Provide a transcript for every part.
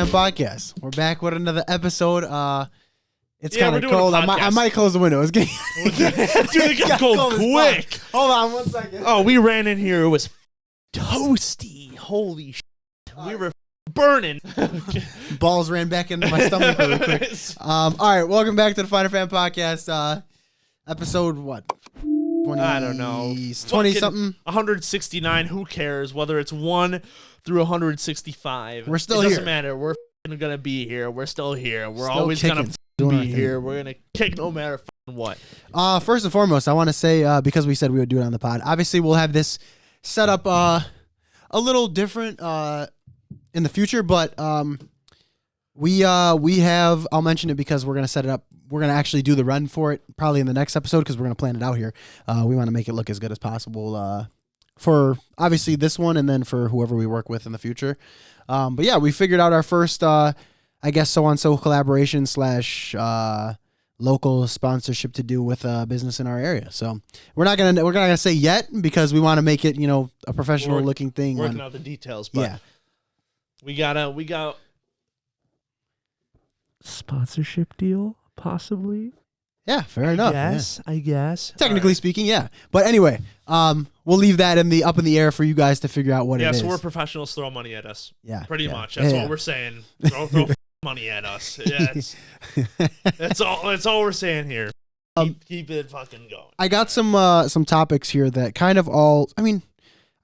Fan Podcast. We're back with another episode. It's kind of we're cold. doing a I might close the window. It's getting Dude, it got cold quick. Hold on 1 second. Oh, we ran in here. It was toasty. Holy shit. We were burning. Balls ran back into my stomach really quick. All right, welcome back to the Finer Fan Podcast. Episode what? 20, I don't know. 20 something. 169. Who cares whether it's 1 through 165? We're still It here. doesn't matter. We're gonna be here. We're still here. We're Still always kicking. gonna Doing our be thing. here. We're gonna kick no matter what. First and foremost, I want to say because we said we would do it on the pod. Obviously, we'll have this set up a little different in the future, but we have. I'll mention it because we're gonna set it up. We're gonna actually do the run for it probably in the next episode because we're gonna plan it out here. We want to make it look as good as possible for obviously this one and then for whoever we work with in the future. But yeah, we figured out our first, I guess, so collaboration / local sponsorship to do with a business in our area. So we're not gonna say yet because we want to make it, a professional looking thing. Working out the details, but yeah, we got sponsorship deal possibly. yeah, fair enough. Yes, Yeah. I guess. Technically speaking, yeah. But anyway, we'll leave that up in the air for you guys to figure out what it is. Yeah, so we're professionals. Throw money at us. Yeah, Pretty yeah. much. That's Yeah. what we're saying. Throw money at us. Yeah, that's all. That's all we're saying here. Keep it fucking going. I got some topics here that kind of all. I mean,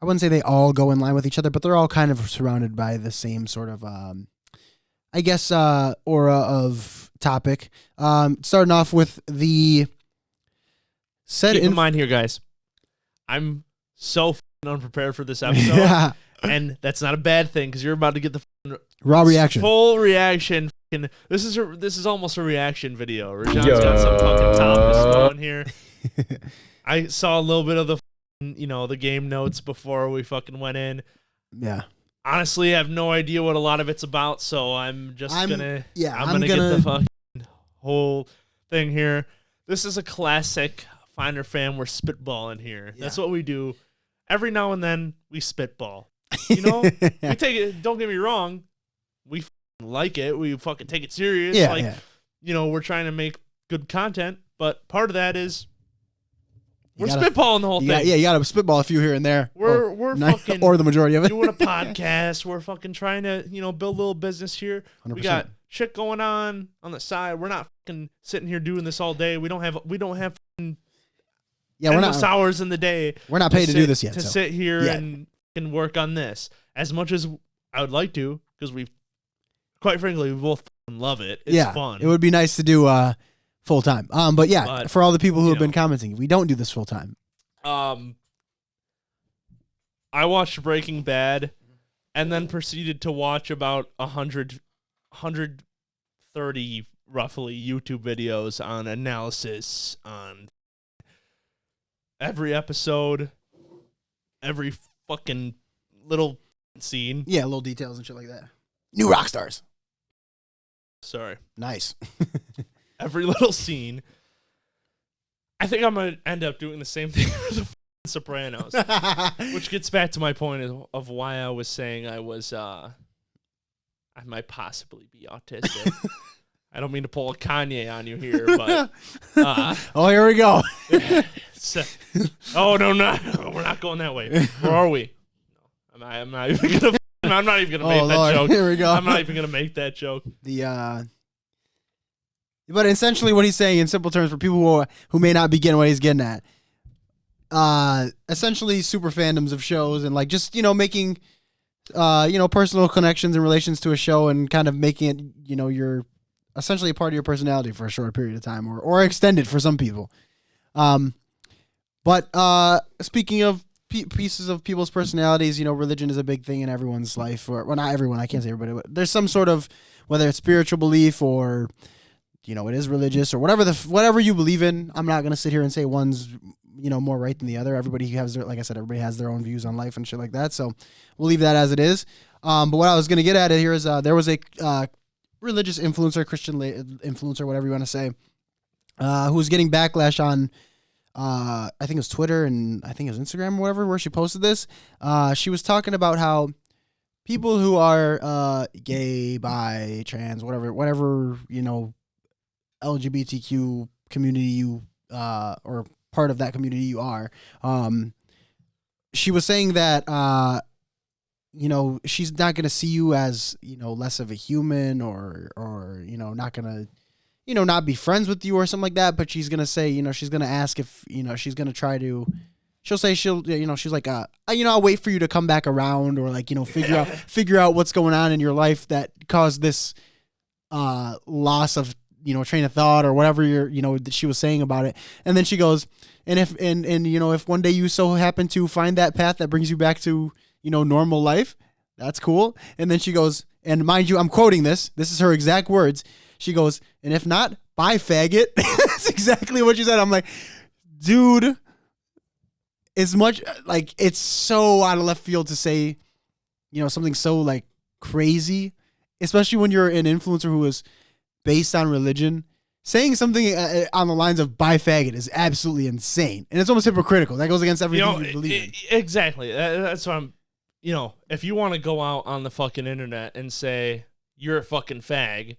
I wouldn't say they all go in line with each other, but they're all kind of surrounded by the same sort of, I guess, aura of topic. Starting off with the said. Keep in mind here, guys. I'm so unprepared for this episode, Yeah. and that's not a bad thing because you're about to get the Raw reaction. full reaction. This is almost a reaction video. Rajan's got some fucking topics going here. I saw a little bit of the game notes before we fucking went in. Yeah. Honestly, I have no idea what a lot of it's about, so I'm gonna get the fucking whole thing here. This is a classic Finer Fan. We're spitballing here. Yeah. That's what we do. Every now and then we spitball. We take it. Don't get me wrong. We like it. We fucking take it serious. Yeah. We're trying to make good content, but part of that is You we're gotta- spitballing the whole thing. Yeah, you got to spitball a few here and there. We're fucking or the majority of it. doing a podcast. We're fucking trying to, build a little business here. 100%. We got shit going on the side. We're not fucking sitting here doing this all day. We don't have fucking Yeah, we're endless not. hours in the day. We're not paid to do this yet. To so. sit here Yeah. and work on this as much as I would like to, because quite frankly, we both fucking love it. It's fun. It would be nice to do full time. But yeah, But, for all the people who have been commenting, we don't do this full time. I watched Breaking Bad and then proceeded to watch about 130 roughly YouTube videos on analysis on every episode, every fucking little scene. Yeah, little details and shit like that. New rock stars. Sorry. Nice. Every little scene. I think I'm going to end up doing the same thing with the Sopranos, which gets back to my point of why I was saying I might possibly be autistic. I don't mean to pull a Kanye on you here, but oh, here we go. we're not going that way. Where are we? No, I'm not even gonna make that joke. Here we go. I'm not even gonna make that joke. But essentially, what he's saying in simple terms for people who may not be getting what he's getting at, essentially super fandoms of shows and like just making personal connections and relations to a show and kind of making it your essentially a part of your personality for a short period of time or extended for some people. But speaking of pieces of people's personalities, religion is a big thing in everyone's life, or well, not everyone. I can't say everybody, but there's some sort of, whether it's spiritual belief or it is religious or whatever you believe in. I'm not gonna sit here and say one's more right than the other. Everybody has their, like I said, everybody has their own views on life and shit like that. So we'll leave that as it is. But what I was gonna get at here is there was a religious influencer, Christian influencer, whatever you want to say, who was getting backlash on I think it was Twitter and I think it was Instagram or whatever, where she posted this. She was talking about how people who are gay, bi, trans, whatever LGBTQ community you or part of that community you are. She was saying that she's not gonna see you as less of a human or not gonna not be friends with you or something like that. But she's gonna say she's gonna ask if she's gonna try to. She'll say she's like I'll wait for you to come back around or like figure out what's going on in your life that caused this loss of train of thought or whatever that she was saying about it. And then she goes, and if one day you so happen to find that path that brings you back to normal life, that's cool. And then she goes, and mind you, I'm quoting this is her exact words. She goes, and if not, bye faggot. That's exactly what she said. I'm like, dude, as much like it's so out of left field to say something so like crazy, especially when you're an influencer who is based on religion. Saying something on the lines of "bye faggot" is absolutely insane, and it's almost hypocritical. That goes against everything you believe in. Exactly. That's what I'm. If you want to go out on the fucking internet and say you're a fucking fag,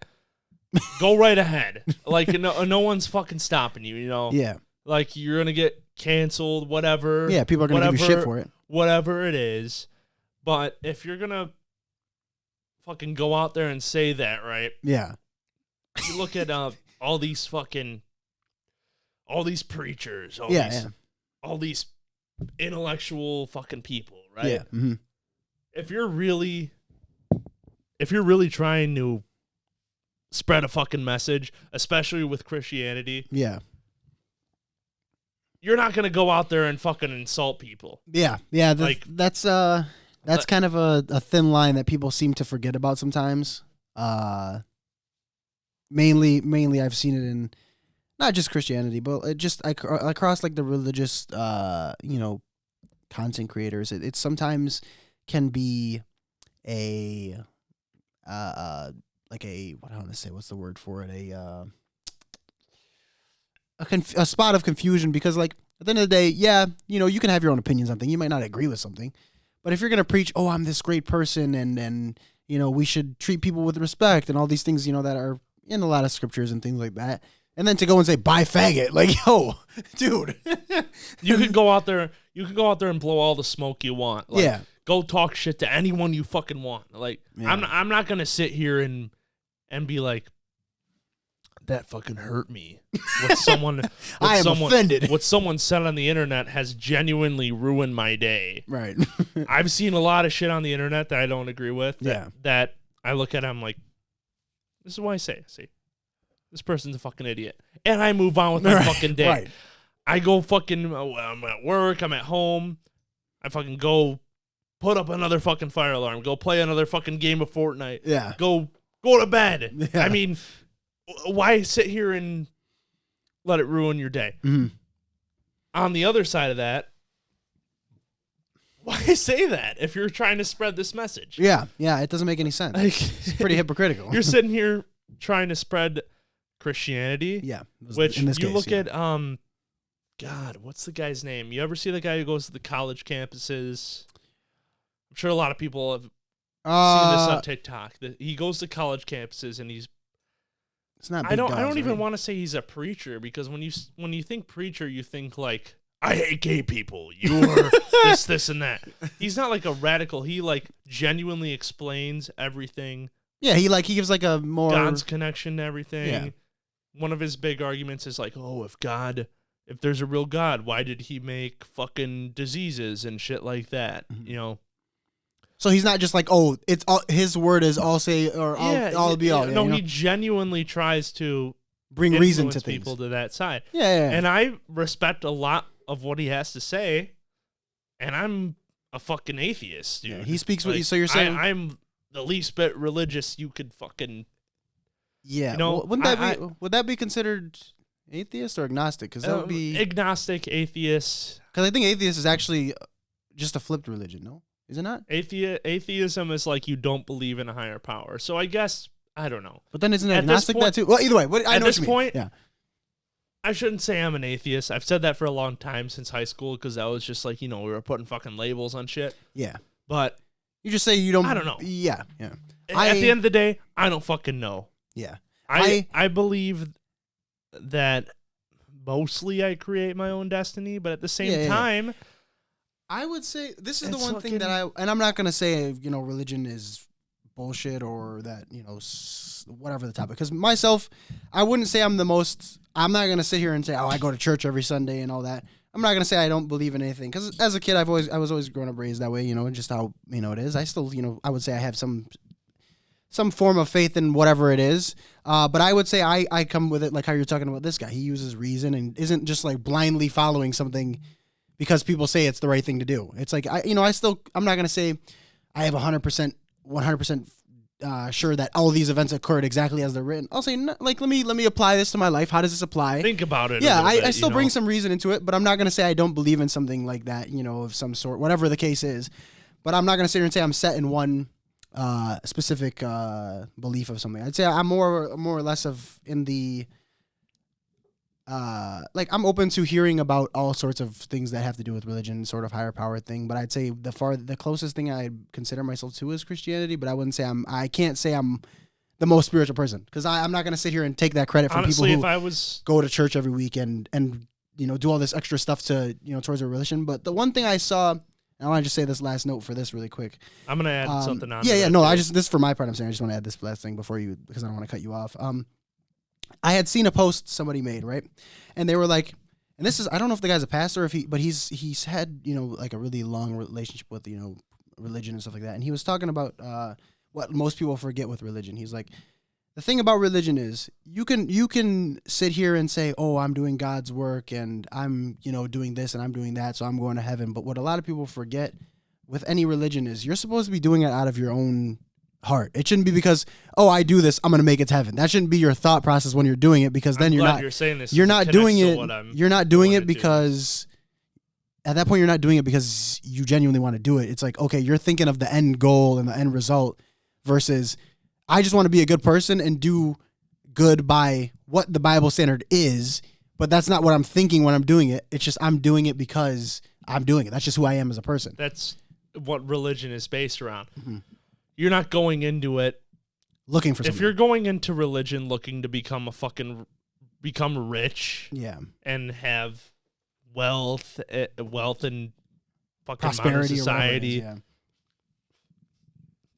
go right ahead. Like no one's fucking stopping you. Yeah. Like you're gonna get canceled, whatever. Yeah, people are gonna give you shit for it. Whatever it is, but if you're gonna fucking go out there and say that, right? Yeah. You look at all these preachers, all these intellectual fucking people, right? Yeah. Mm-hmm. If you're really trying to spread a fucking message, especially with Christianity, yeah, you're not gonna go out there and fucking insult people. Yeah. That's kind of a thin line that people seem to forget about sometimes. Mainly, I've seen it in not just Christianity, but across like the religious, content creators. It sometimes can be a what I want to say. What's the word for it? A spot of confusion because like at the end of the day, yeah, you can have your own opinions on things. You might not agree with something, but if you're gonna preach, oh, I'm this great person, and we should treat people with respect and all these things, that are in a lot of scriptures and things like that. And then to go and say, bye faggot, like, yo, dude. You can go out there and blow all the smoke you want. Like, yeah. Go talk shit to anyone you fucking want. Like, yeah. I'm not gonna sit here and be like, that fucking hurt me. Offended. What someone said on the internet has genuinely ruined my day. Right. I've seen a lot of shit on the internet that I don't agree with. Yeah. That I look at, I'm like, this is why I say, this person's a fucking idiot. And I move on with my fucking day. Right. I go fucking, I'm at work, I'm at home. I fucking go put up another fucking fire alarm. Go play another fucking game of Fortnite. Yeah. Go to bed. Yeah. I mean, why sit here and let it ruin your day? Mm-hmm. On the other side of that, why say that if you're trying to spread this message? Yeah, it doesn't make any sense. It's pretty hypocritical. You're sitting here trying to spread Christianity. Yeah. Which in this you case, look at, God, what's the guy's name? You ever see the guy who goes to the college campuses? I'm sure a lot of people have seen this on TikTok. He goes to college campuses and he's. It's not. I don't even want to say he's a preacher because when you think preacher, you think like, I hate gay people. You're this, and that. He's not like a radical. He like genuinely explains everything. Yeah, he gives like a more God's connection to everything. Yeah. One of his big arguments is like, oh, if there's a real God, why did he make fucking diseases and shit like that? Mm-hmm. So he's not just like, oh, it's all his word is all say or all be all. No, he genuinely tries to bring reason to people to that side. Yeah. And I respect a lot of what he has to say, and I'm a fucking atheist, dude. Yeah, he speaks what like, you. So you're saying I'm the least bit religious you could fucking. Yeah. Wouldn't that would that be considered atheist or agnostic? Because that would be agnostic, atheist. Because I think atheist is actually just a flipped religion. No, is it not? Atheism is like you don't believe in a higher power. So I guess I don't know. But then isn't agnostic that too? Well, either way, I know at this what you point, mean. Yeah. I shouldn't say I'm an atheist. I've said that for a long time since high school because that was just like, we were putting fucking labels on shit. Yeah. But You just say you don't. I don't know. Yeah. At the end of the day, I don't fucking know. Yeah. I believe that mostly I create my own destiny, but at the same time, I would say this is the one thing that and I'm not going to say, religion is bullshit or that, whatever the topic. Because myself, I wouldn't say I'm not going to sit here and say, I go to church every Sunday and all that. I'm not going to say I don't believe in anything. Because as a kid, I was always growing up raised that way, just how, it is. I still, I would say I have some form of faith in whatever it is. But I would say I come with it like how you're talking about this guy. He uses reason and isn't just like blindly following something because people say it's the right thing to do. It's like, I'm not going to say I have 100% sure that all these events occurred exactly as they're written. I'll say, like, let me apply this to my life. How does this apply? Think about it. Yeah, I still bring some reason into it, but I'm not going to say I don't believe in something like that, of some sort, whatever the case is. But I'm not going to sit here and say I'm set in one specific belief of something. I'd say I'm more or less in the I'm open to hearing about all sorts of things that have to do with religion, sort of higher power thing. But I'd say the closest thing I consider myself to is Christianity. But I wouldn't say I can't say I'm the most spiritual person because I'm not going to sit here and take that credit from people who go to church every week and do all this extra stuff to towards their religion. But the one thing I saw. I want to just say this last note for this really quick. I'm going to add something on. Yeah, no, this is for my part. I'm saying I just want to add this last thing because I don't want to cut you off. I had seen a post somebody made, right? And they were like, and this is, I don't know if the guy's a pastor, but he's had, like a really long relationship with, religion and stuff like that. And he was talking about what most people forget with religion. He's like, the thing about religion is you can sit here and say, oh, I'm doing God's work and I'm, doing this and I'm doing that, so I'm going to heaven. But what a lot of people forget with any religion is you're supposed to be doing it out of your own heart. It shouldn't be because, oh, I do this, I'm going to make it to heaven. That shouldn't be your thought process when you're doing it because then you're saying this. You're not doing it. You're not doing it because at that point you're not doing it because you genuinely want to do it. It's like, okay, you're thinking of the end goal and the end result versus I just want to be a good person and do good by what the Bible standard is, but that's not what I'm thinking when I'm doing it. It's just I'm doing it because I'm doing it. That's just who I am as a person. That's what religion is based around. Mm-hmm. You're not going into it looking for something. If you're going into religion looking to become rich, and have wealth and fucking prosperity, society,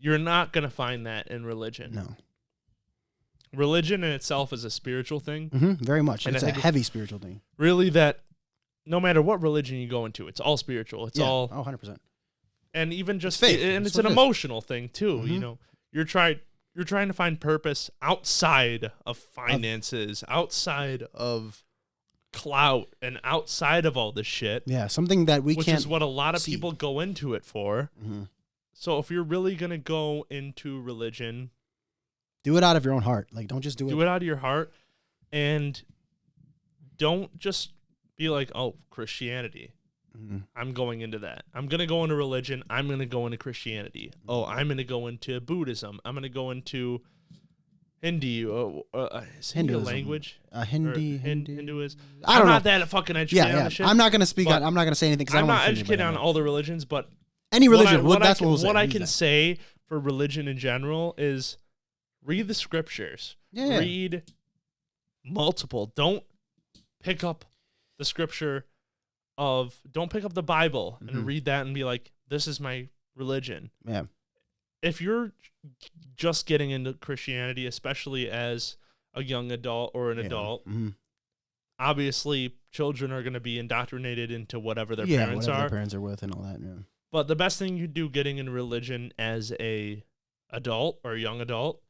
you're not going to find that in religion. No. Religion in itself is a spiritual thing. Mm-hmm, very much. And it's a heavy spiritual thing. Really, that no matter what religion you go into, it's all spiritual. It's all 100%. And even just faith. And it's an emotional thing too. Mm-hmm. You're trying to find purpose outside of finances, outside of clout, and outside of all this shit. Yeah, something that which is what a lot of people go into it for. Mm-hmm. So if you're really going to go into religion, do it out of your own heart. Like, don't just do it. Do it out of your heart, and don't just be like, oh, Christianity. Mm-hmm. I'm going into that. I'm going to go into religion. I'm going to go into Christianity. Oh, I'm going to go into Buddhism. I'm going to go into Hindu. Is Hindu a language? Hinduism. I'm not that fucking educated on the shit. I'm not going to speak on. I'm not going to say anything because I'm not educated on all the religions, but any religion. What I can say for religion in general is read the scriptures. Yeah. Read multiple. Don't pick up the scripture. Don't pick up the Bible and read that and be like, this is my religion. Yeah. If you're just getting into Christianity, especially as a young adult or an adult, obviously children are going to be indoctrinated into whatever their parents are. Their parents are with and all that. Yeah. But the best thing you do getting into religion as a adult or a young adult,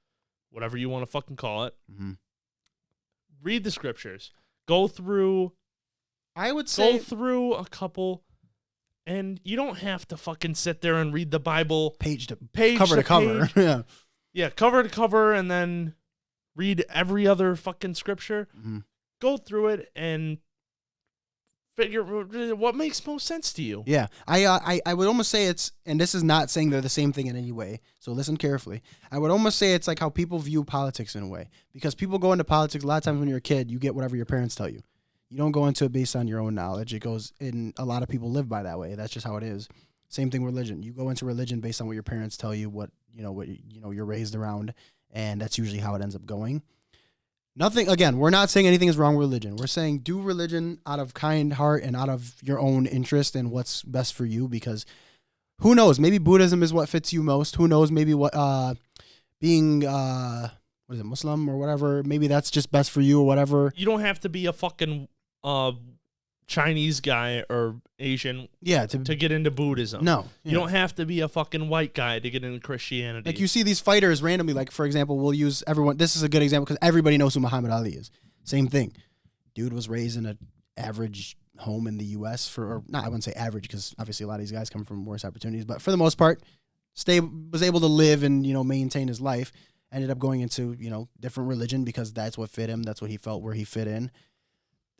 whatever you want to fucking call it, read the scriptures. Go through a couple, and you don't have to fucking sit there and read the Bible page to cover. Yeah. Yeah, cover to cover, and then read every other fucking scripture. Mm-hmm. Go through it and figure what makes most sense to you. Yeah, I would almost say it's, and this is not saying they're the same thing in any way, so listen carefully. I would almost say it's like how people view politics in a way, because people go into politics a lot of times when you're a kid, you get whatever your parents tell you. You don't go into it based on your own knowledge. It goes in, a lot of people live by that way. That's just how it is. Same thing with religion. You go into religion based on what your parents tell you, what you're raised around, and that's usually how it ends up going. Nothing, again, we're not saying anything is wrong with religion. We're saying do religion out of kind heart and out of your own interest and what's best for you, because who knows? Maybe Buddhism is what fits you most. Who knows? Maybe being what is it, Muslim or whatever, maybe that's just best for you or whatever. You don't have to be a fucking Chinese guy or Asian to get into Buddhism. No. You don't have to be a fucking white guy to get into Christianity. Like you see these fighters randomly, like for example, we'll use everyone. This is a good example because everybody knows who Muhammad Ali is. Same thing. Dude was raised in an average home in the U.S. I wouldn't say average because obviously a lot of these guys come from worse opportunities, but for the most part, was able to live and, maintain his life. Ended up going into, different religion because that's what fit him. That's what he felt where he fit in.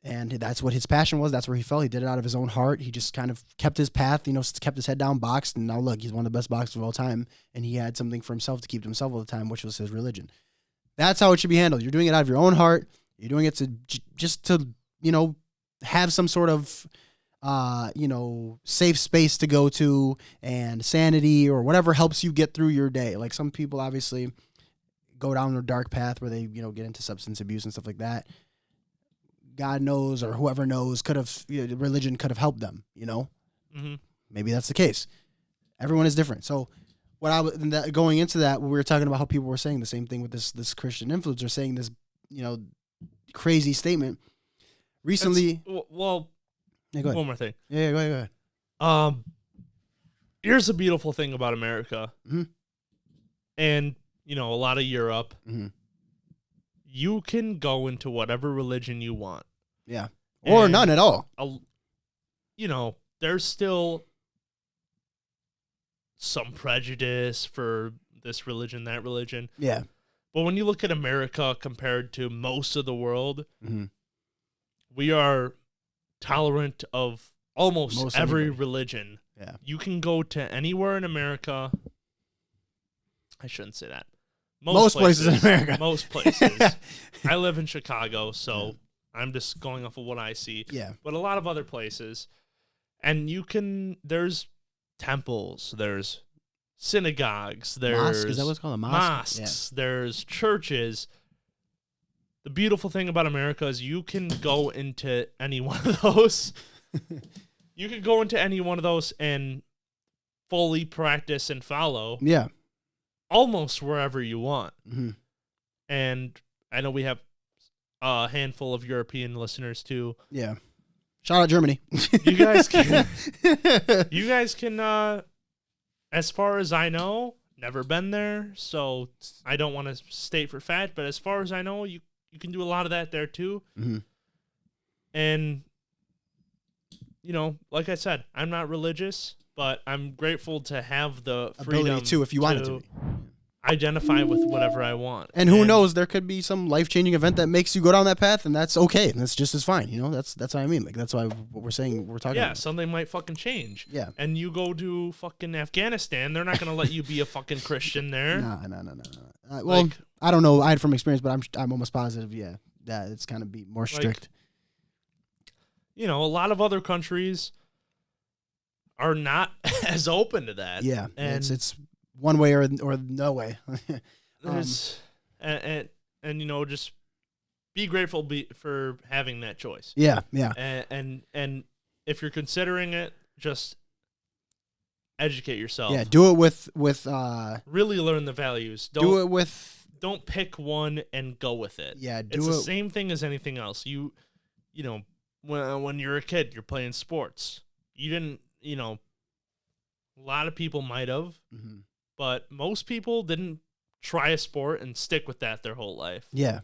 And that's what his passion was. That's where he felt. He did it out of his own heart. He just kind of kept his path, kept his head down, boxed. And now look, he's one of the best boxers of all time. And he had something for himself to keep to himself all the time, which was his religion. That's how it should be handled. You're doing it out of your own heart. You're doing it to have some sort of, safe space to go to and sanity or whatever helps you get through your day. Like some people obviously go down a dark path where they, get into substance abuse and stuff like that. God knows, or whoever knows, religion could have helped them, Mm-hmm. Maybe that's the case. Everyone is different. So going into that, we were talking about how people were saying the same thing with this Christian influencer saying this, crazy statement recently. Go ahead. One more thing. Yeah, go ahead. Here's the beautiful thing about America. Mm-hmm. And, a lot of Europe. Mm-hmm. You can go into whatever religion you want. Yeah. Or none at all. There's still some prejudice for this religion, that religion. Yeah. But when you look at America compared to most of the world, mm-hmm. we are tolerant of almost every religion. Yeah. You can go to anywhere in America. I shouldn't say that. Most places in America. Most places. I live in Chicago, so I'm just going off of what I see. Yeah. But a lot of other places. And there's temples, there's synagogues, there's mosque. Is that what's called? A mosque? Mosques, there's churches. The beautiful thing about America is you can go into any one of those. You can go into any one of those and fully practice and follow. Yeah. Almost wherever you want. Mm-hmm. And I know we have a handful of European listeners too. Yeah. Shout out Germany. You guys can, as far as I know, never been there, so I don't want to state for fact, but as far as I know, you can do a lot of that there too. Mm-hmm. And, like I said, I'm not religious, but I'm grateful to have the freedom ability to, if you wanted to. Identify with whatever I want. And who knows, there could be some life-changing event that makes you go down that path, and that's okay. And that's just as fine. That's what I mean. Like, that's why what we're saying, we're talking about. Yeah, something might fucking change. Yeah. And you go to fucking Afghanistan, they're not going to let you be a fucking Christian there. No. Well, I don't know. I had from experience, but I'm almost positive, that it's kind of be more strict. A lot of other countries are not as open to that. Yeah, and it's one way or no way. Just be grateful for having that choice. Yeah. And if you're considering it, just educate yourself. Yeah, do it with really learn the values. Don't pick one and go with it. Yeah, it's the same thing as anything else. When you're a kid, you're playing sports. You didn't, a lot of people might have, mm-hmm. but most people didn't try a sport and stick with that their whole life. Yeah.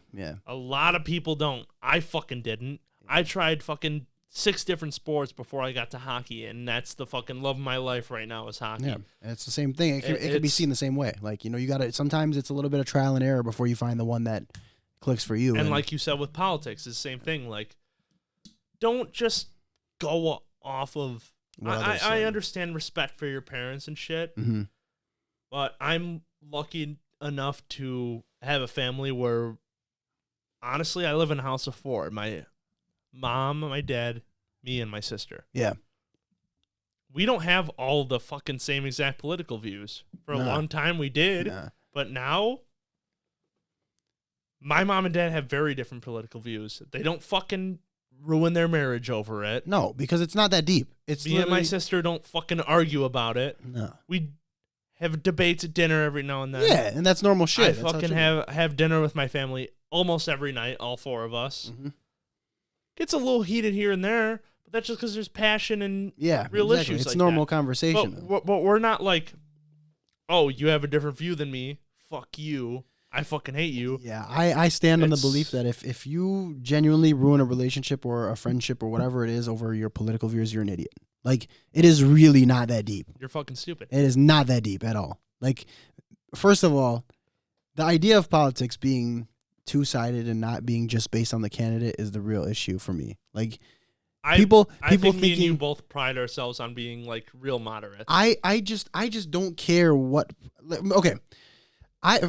A lot of people don't. I fucking didn't. I tried fucking 6 different sports before I got to hockey, and that's the fucking love of my life right now is hockey. Yeah, and it's the same thing. It could be seen the same way. Like, you got to, sometimes it's a little bit of trial and error before you find the one that clicks for you. And like you said with politics, it's the same thing. Like, don't just go off of... I understand respect for your parents and shit, mm-hmm. but I'm lucky enough to have a family where, honestly, I live in a house of 4. My mom, my dad, me, and my sister. Yeah. we don't have all the fucking same exact political views. For a long time we did, but now my mom and dad have very different political views. They don't fucking ruin their marriage over it. No, because it's not that deep. It's Me and my sister don't fucking argue about it. No. We have debates at dinner every now and then. Yeah, and that's normal shit. I fucking have dinner with my family almost every night, all four of us. Mm-hmm. Gets a little heated here and there, but that's just because there's passion and real issues. It's like normal that. conversation. But we're not like, oh, you have a different view than me. Fuck you. I fucking hate you. Yeah, I stand on the belief that if you genuinely ruin a relationship or a friendship or whatever it is over your political views, you're an idiot. Like, it is really not that deep. You're fucking stupid. It is not that deep at all. Like, first of all, the idea of politics being two-sided and not being just based on the candidate is the real issue for me. Like, people I think thinking, me and you both pride ourselves on being like real moderates. I just don't care what. Okay,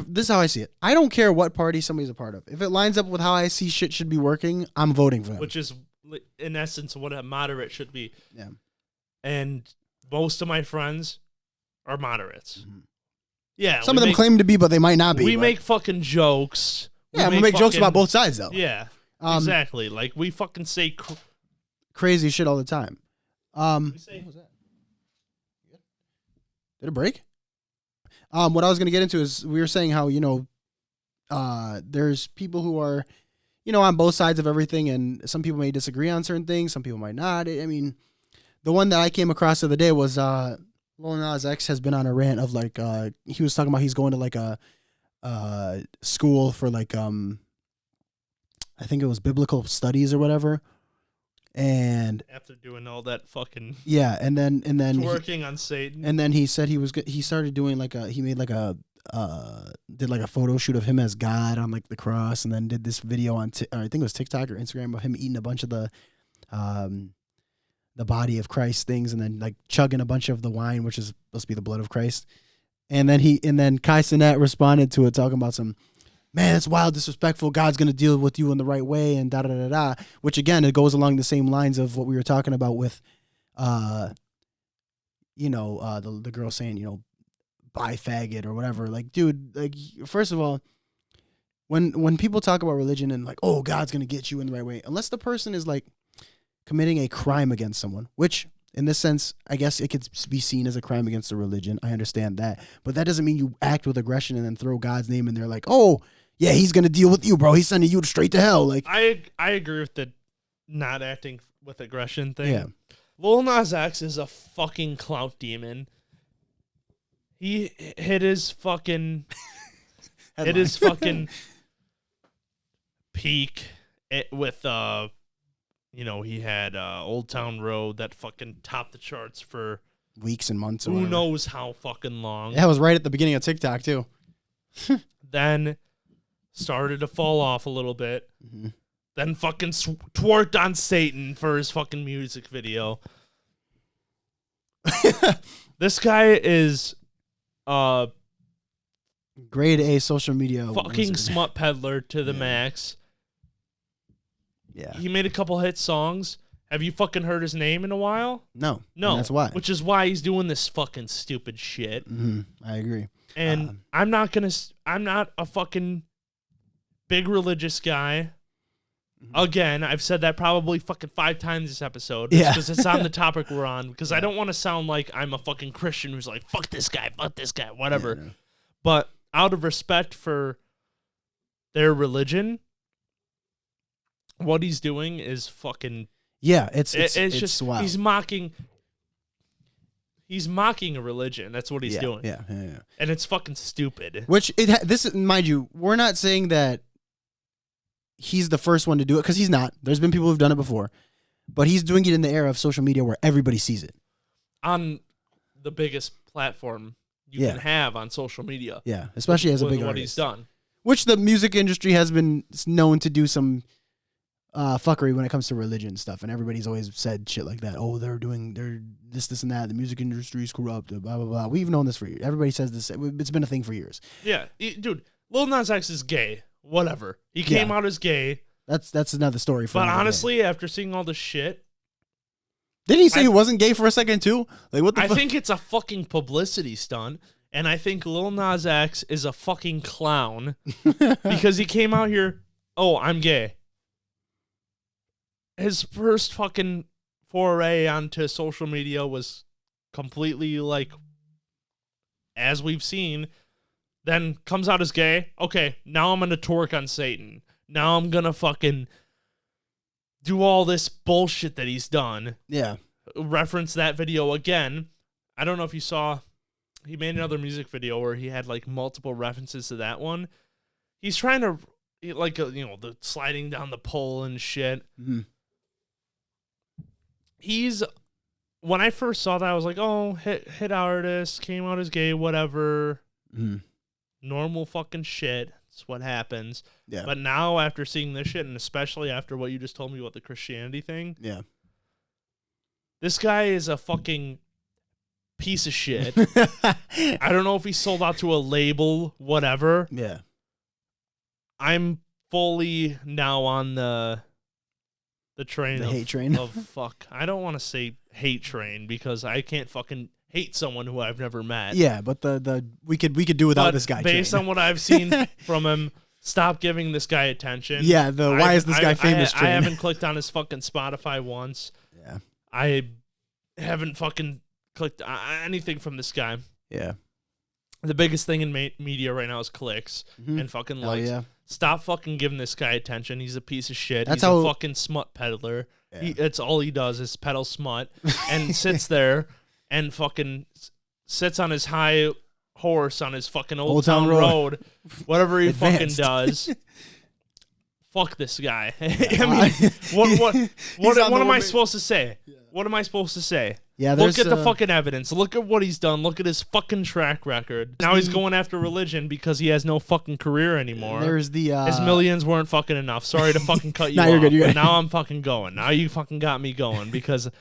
this is how I see it. I don't care what party somebody's a part of. If it lines up with how I see shit should be working, I'm voting for them. Which is in essence what a moderate should be. Yeah. And most of my friends are moderates. Mm-hmm. Yeah. Some of them claim to be, but they might not be. We make fucking jokes. Yeah, we make jokes about both sides, though. Yeah, exactly. Like, we fucking say crazy shit all the time. What was that? Did it break? What I was going to get into is we were saying how, there's people who are, on both sides of everything, and some people may disagree on certain things, some people might not. I mean, the one that I came across the other day was Lil Nas X has been on a rant of, like, he was talking about he's going to, like, a school for, like, I think it was biblical studies or whatever. And after doing all that fucking and then working on Satan, and then he said he started doing he made like a did like a photo shoot of him as God on like the cross, and then did this video on I think it was TikTok or Instagram of him eating a bunch of the body of Christ things, and then like chugging a bunch of the wine, which is supposed to be the blood of Christ. And then Kai Cenat responded to it talking about some, man, that's wild, disrespectful. God's going to deal with you in the right way, and da-da-da-da, which, again, it goes along the same lines of what we were talking about with, the girl saying, buy faggot or whatever. Like, dude, like, first of all, when people talk about religion and, like, oh, God's going to get you in the right way, unless the person is, like, committing a crime against someone, which, in this sense, I guess it could be seen as a crime against a religion. I understand that. But that doesn't mean you act with aggression and then throw God's name in there like, oh, yeah, he's going to deal with you, bro. He's sending you straight to hell. Like, I agree with the not acting with aggression thing. Yeah. Lil Nas X is a fucking clout demon. He hit his fucking peak with he had Old Town Road that fucking topped the charts for weeks and months. Who knows how fucking long. Yeah, it was right at the beginning of TikTok too. Then started to fall off a little bit. Mm-hmm. Then fucking twerked on Satan for his fucking music video. This guy is grade A social media fucking smut peddler to the max. Yeah. He made a couple hit songs. Have you fucking heard his name in a while? No. No. That's why. Which is why he's doing this fucking stupid shit. Mm-hmm. I agree. And I'm not a fucking big religious guy. Mm-hmm. Again, I've said that probably fucking 5 times this episode. Because it's on the topic we're on. Because I don't want to sound like I'm a fucking Christian who's like, fuck this guy, whatever. Yeah, no. But out of respect for their religion, what he's doing is fucking... Yeah, it's just wild. He's mocking a religion. That's what he's doing. Yeah. And it's fucking stupid. Which this, mind you, we're not saying that he's the first one to do it, because he's not. There's been people who've done it before, but he's doing it in the era of social media where everybody sees it on the biggest platform you can have on social media. Yeah, especially as a big artist. What he's done, which the music industry has been known to do some fuckery when it comes to religion stuff, and everybody's always said shit like that. Oh, they're this and that. The music industry is corrupt. Blah blah blah. We've known this for years. Everybody says this. It's been a thing for years. Yeah, dude. Lil Nas X is gay. Whatever. He came out as gay. That's another story. But honestly, after seeing all this shit, Didn't he say he wasn't gay for a second too? Like what the I fuck? think it's a fucking publicity stunt, and I think Lil Nas X is a fucking clown because he came out here, oh, I'm gay. His first fucking foray onto social media was completely like, as we've seen, then comes out as gay. Okay, now I'm gonna twerk on Satan. Now I'm gonna fucking do all this bullshit that he's done. Yeah. Reference that video again. I don't know if you saw, he made another music video where he had like multiple references to that one. He's trying to, like, the sliding down the pole and shit. Mm-hmm. When I first saw that, I was like, oh, hit artist, came out as gay, whatever. Mm-hmm. Normal fucking shit. That's what happens. Yeah. But now, after seeing this shit, and especially after what you just told me about the Christianity thing, yeah, this guy is a fucking piece of shit. I don't know if he sold out to a label, whatever. Yeah. I'm fully now on the train The of hate train. of fuck. I don't want to say hate train because I can't fucking hate someone who I've never met. Yeah, but the we could do without this guy. Based on what I've seen from him, stop giving this guy attention. Yeah, why is this guy famous train? I haven't clicked on his fucking Spotify once. Yeah. I haven't fucking clicked anything from this guy. Yeah. The biggest thing in media right now is clicks and fucking likes. Yeah. Stop fucking giving this guy attention. He's a piece of shit. He's a fucking smut peddler. Yeah. That's all he does is peddle smut and sits there and fucking sits on his high horse on his fucking Old Town Road, whatever he fucking does. Fuck this guy. I mean, what am I supposed to say? Yeah. What am I supposed to say? Yeah, look at the fucking evidence. Look at what he's done. Look at his fucking track record. Now he's going after religion because he has no fucking career anymore. There's the his millions weren't fucking enough. Sorry to fucking cut you nah, off. You're good. But now I'm fucking going. Now you fucking got me going because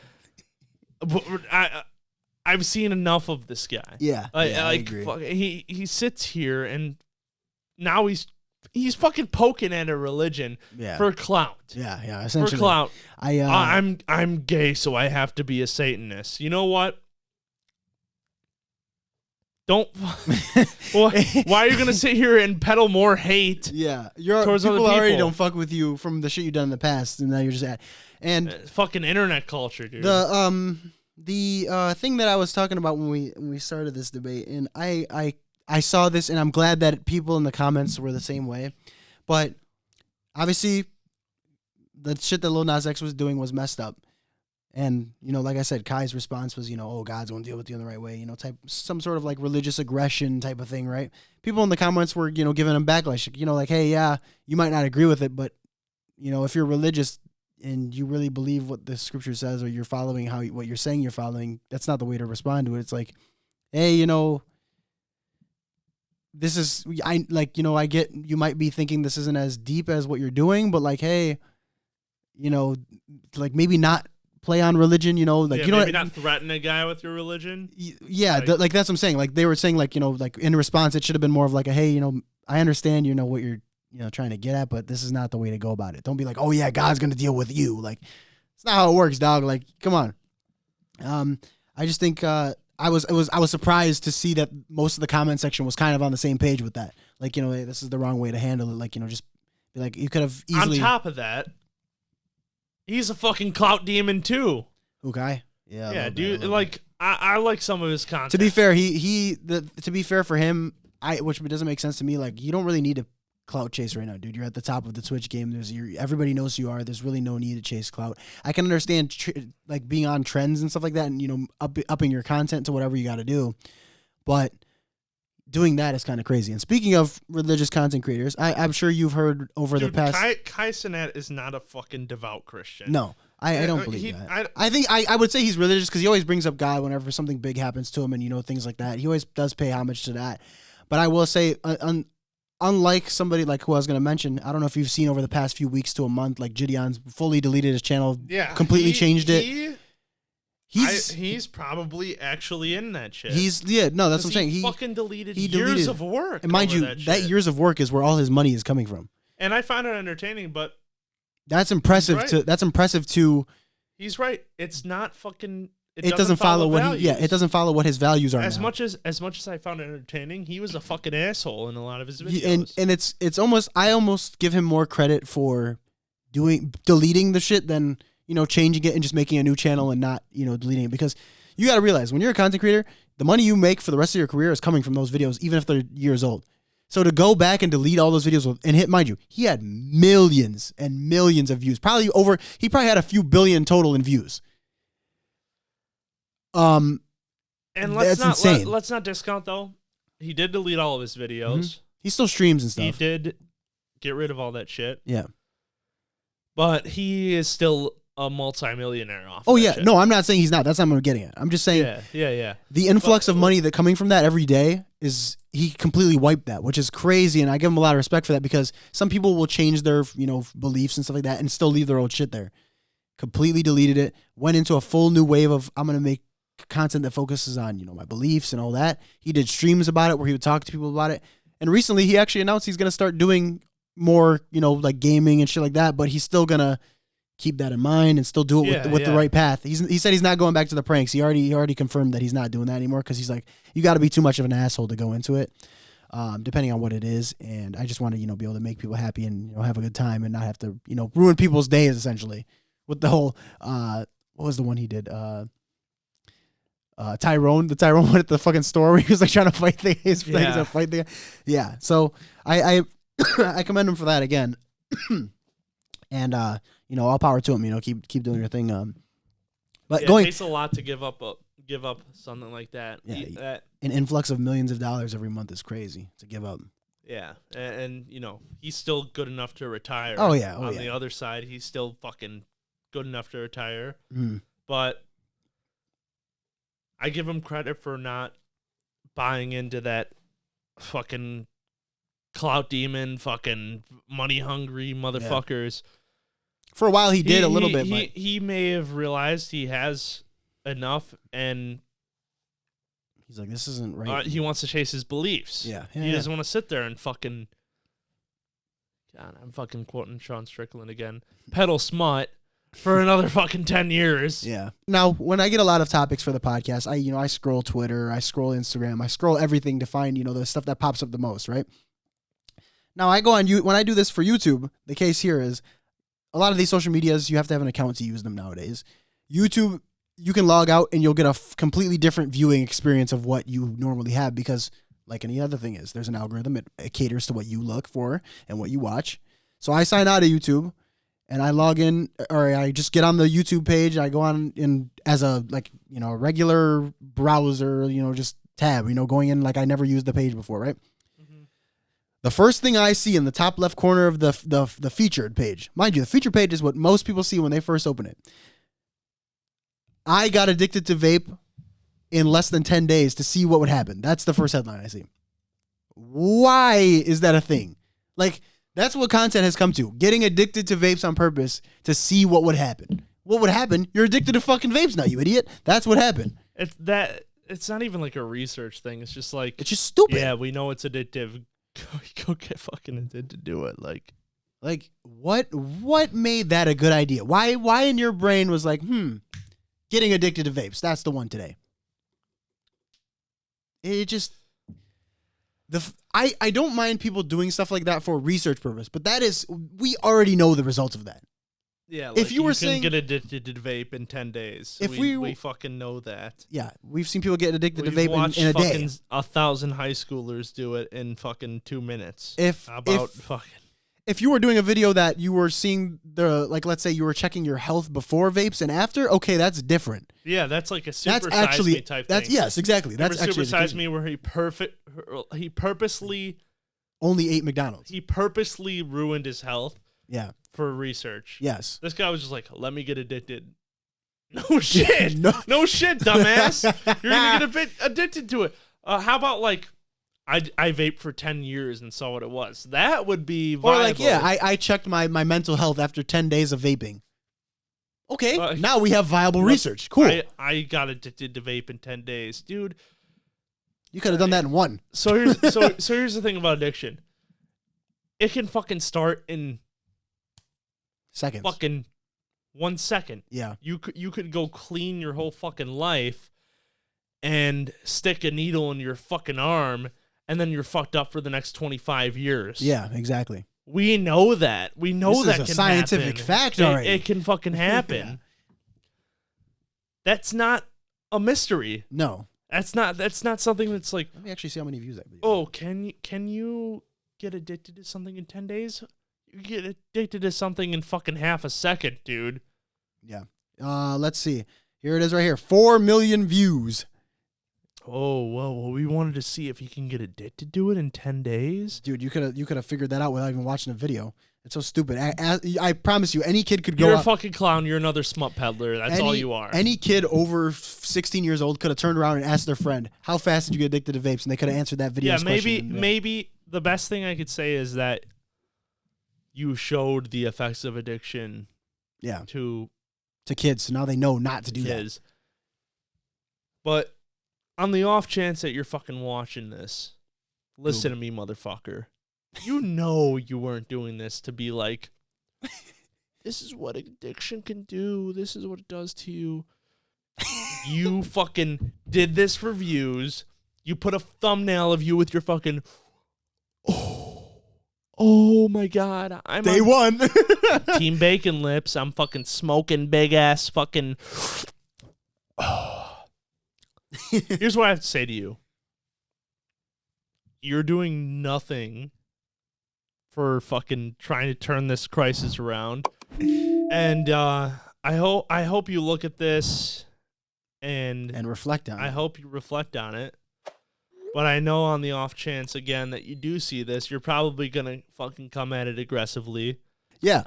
I've seen enough of this guy. Yeah, I agree. He sits here and now he's fucking poking at a religion for clout. Yeah, essentially. For clout. I'm gay, so I have to be a Satanist. You know what? Don't. Why are you gonna sit here and peddle more hate? Yeah, towards people other already people? don't fuck with you from the shit you've done in the past, and now you're just at fucking internet culture, dude. The thing that I was talking about when we started this debate, and I saw this, and I'm glad that people in the comments were the same way. But obviously, the shit that Lil Nas X was doing was messed up. And, like I said, Kai's response was, oh, God's going to deal with you in the right way, some sort of like religious aggression type of thing, right? People in the comments were, giving him backlash, like, hey, yeah, you might not agree with it, but, if you're religious and you really believe what the scripture says, or you're following what you're saying you're following, that's not the way to respond to it. It's like, hey, this is, I get you might be thinking this isn't as deep as what you're doing, but like, hey, like maybe not play on religion, maybe not threaten a guy with your religion. Yeah, like that's what I'm saying. Like they were saying, like, like in response, it should have been more of like a, hey, I understand, what you're, trying to get at, but this is not the way to go about it. Don't be like, oh yeah, God's gonna deal with you. Like, it's not how it works, dog. Like, come on. I just think I was surprised to see that most of the comment section was kind of on the same page with that. Like, hey, this is the wrong way to handle it. Like, just be like, you could have easily. On top of that, he's a fucking clout demon too. Okay. Yeah, dude. Like, I like some of his content. To be fair, to be fair for him, which doesn't make sense to me. Like, you don't really need to clout chase right now, dude. You're at the top of the Twitch game. Everybody knows who you are. There's really no need to chase clout. I can understand like being on trends and stuff like that, and upping your content to whatever you got to do, but doing that is kind of crazy. And speaking of religious content creators, I'm sure you've heard over the past. Kai Cenat is not a fucking devout Christian. No, I don't believe that. I think I would say he's religious because he always brings up God whenever something big happens to him, and things like that. He always does pay homage to that. But I will say, unlike somebody like who I was going to mention, I don't know if you've seen over the past few weeks to a month, like Gideon's fully deleted his channel, completely changed it. He's probably actually in that shit. That's what I'm saying. He fucking deleted years of work. And mind you, that years of work is where all his money is coming from. And I find it entertaining, but that's impressive. Right. That's impressive to He's right. It's not fucking. It doesn't follow what it doesn't follow what his values are. As now. much as I found it entertaining, he was a fucking asshole in a lot of his videos. And it's almost, I almost give him more credit for deleting the shit than, changing it and just making a new channel and not, deleting it, because you got to realize when you're a content creator, the money you make for the rest of your career is coming from those videos, even if they're years old. So to go back and delete all those videos and hit, mind you, he had millions and millions of views. He probably had a few billion total in views. And let's not discount though. He did delete all of his videos. Mm-hmm. He still streams and stuff. He did get rid of all that shit. Yeah. But he is still a multimillionaire off. Oh yeah, shit. No, I'm not saying he's not. That's not what I'm getting at. I'm just saying, yeah. The influx of money that coming from that every day he completely wiped that, which is crazy, and I give him a lot of respect for that, because some people will change their beliefs and stuff like that and still leave their old shit there. Completely deleted it. Went into a full new wave of, I'm gonna make content that focuses on my beliefs and all that. He did streams about it where he would talk to people about it, and recently he actually announced he's gonna start doing more like gaming and shit like that, but he's still gonna keep that in mind and still do it with the right path. He said he's not going back to the pranks. He already confirmed that he's not doing that anymore, because he's like, you got to be too much of an asshole to go into it, depending on what it is. And I just want to be able to make people happy and have a good time and not have to ruin people's days, essentially, with the whole what was the one he did, Tyrone went at the fucking store where he was like trying to fight the guy. Yeah. So I I commend him for that again. And all power to him. Keep doing your thing. But it takes a lot to give up something like that. Yeah, an influx of millions of dollars every month is crazy to give up. Yeah, and he's still good enough to retire. Oh yeah. On the other side, he's still fucking good enough to retire. Mm. But I give him credit for not buying into that fucking clout demon, fucking money hungry motherfuckers. Yeah. For a while, he did a little bit. He may have realized he has enough, and he's like, this isn't right. He wants to chase his beliefs. Yeah. He doesn't want to sit there and fucking. God, I'm fucking quoting Sean Strickland again. Pedal smut for another fucking 10 years. Yeah. Now, when I get a lot of topics for the podcast, I scroll Twitter, I scroll Instagram, I scroll everything to find the stuff that pops up the most, right? Now, I go on when I do this for YouTube. The case here is, a lot of these social medias, you have to have an account to use them nowadays. YouTube, you can log out and you'll get a completely different viewing experience of what you normally have, because like any other thing there's an algorithm. It caters to what you look for and what you watch. So I sign out of YouTube and I log in, or I just get on the YouTube page. I go on in as a regular browser, just tab, going in like I never used the page before, right? The first thing I see in the top left corner of the featured page, mind you, the featured page is what most people see when they first open it. I got addicted to vape in less than 10 days to see what would happen. That's the first headline I see. Why is that a thing? Like, that's what content has come to. Getting addicted to vapes on purpose to see what would happen. What would happen? You're addicted to fucking vapes now, you idiot. That's what happened. It's not even like a research thing. It's just like, it's just stupid. Yeah, we know it's addictive. Go get fucking addicted to do it. Like what made that a good idea? Why in your brain was like, getting addicted to vapes, that's the one today. It just I don't mind people doing stuff like that for research purpose, but we already know the results of that. Yeah, like if you can get addicted to vape in 10 days. If we fucking know that. Yeah, we've seen people get addicted to vape in a day. 1,000 high schoolers do it in fucking 2 minutes. If you were doing a video that you were seeing let's say you were checking your health before vapes and after, okay, that's different. Yeah, that's like a Super Size Me type thing. Yes, exactly. That's actually Super Size Me where he purposely only ate McDonald's. He purposely ruined his health. Yeah. For research. Yes. This guy was just like, let me get addicted. No shit. no shit, dumbass. You're going to get a bit addicted to it. How about like, I vaped for 10 years and saw what it was. That would be viable. Or like, I checked my mental health after 10 days of vaping. Okay, now we have viable research. Cool. I got addicted to vape in 10 days. Dude. You could have done that in one. So here's the thing about addiction. It can fucking start in seconds. Fucking 1 second. Yeah. You could go clean your whole fucking life and stick a needle in your fucking arm, and then you're fucked up for the next 25 years. Yeah, exactly. We know that. We know this that is a can scientific happen. fact already. It can fucking happen. Yeah. That's not a mystery. No. That's not something that's like, Let me actually see how many views that video. oh, can you get addicted to something in 10 days? You get addicted to something in fucking half a second, dude. Yeah. Let's see. Here it is right here. 4 million views. Oh, well, we wanted to see if you can get addicted to it in 10 days. Dude, you could have figured that out without even watching a video. It's so stupid. I promise you, any kid could go You're a out. fucking clown. You're another smut peddler. That's all you are. Any kid over 16 years old could have turned around and asked their friend, how fast did you get addicted to vapes? And they could have answered that video. Yeah, maybe the best thing I could say is that you showed the effects of addiction to kids, so now they know not to do kids. that. But on the off chance that you're fucking watching this, listen to me, motherfucker. You know you weren't doing this to be like, this is what addiction can do. This is what it does to you. You fucking did this for views. You put a thumbnail of you with your fucking, oh my God. I'm Day one. Team Bacon Lips. I'm fucking smoking big ass fucking. Here's what I have to say to you. You're doing nothing for fucking trying to turn this crisis around. And I hope you look at this and reflect on it. I hope you reflect on it. But I know on the off chance again that you do see this, you're probably gonna fucking come at it aggressively. Yeah,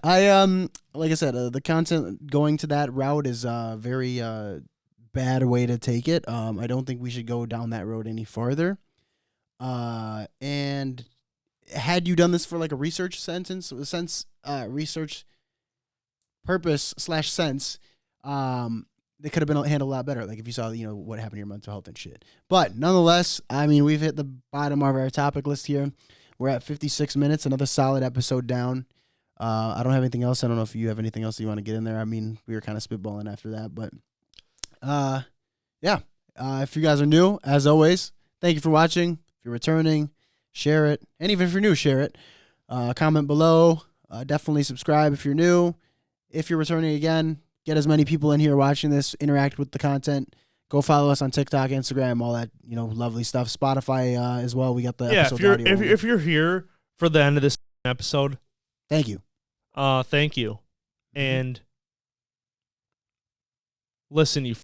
like I said, the content going to that route is a very bad way to take it. I don't think we should go down that road any farther. And had you done this for like a research research purpose / sense, they could have been handled a lot better. Like if you saw, what happened to your mental health and shit. But nonetheless, I mean, we've hit the bottom of our topic list here. We're at 56 minutes, another solid episode down. I don't have anything else. I don't know if you have anything else you want to get in there. I mean, we were kind of spitballing after that, but yeah. If you guys are new, as always, thank you for watching. If you're returning, share it. And even if you're new, share it. Comment below. Definitely subscribe if you're new. If you're returning again, get as many people in here watching this, interact with the content. Go follow us on TikTok, Instagram, all that, lovely stuff. Spotify as well. We got the episode audio. If you're here for the end of this episode, thank you. Thank you. And listen, you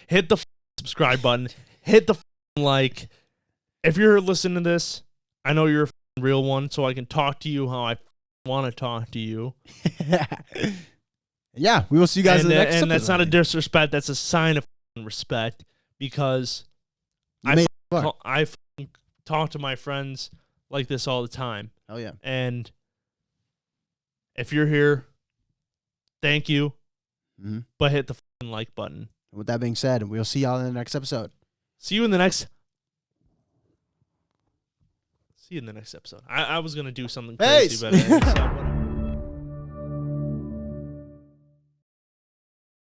hit the subscribe button. Hit the like. If you're listening to this, I know you're a real one, so I can talk to you how I want to talk to you. Yeah, we will see you guys in the next episode. And that's not a disrespect. That's a sign of respect because I talk to my friends like this all the time. Oh, yeah. And if you're here, thank you. Mm-hmm. But hit the like button. With that being said, we'll see y'all in the next episode. See you in the next episode. I was going to do something crazy, but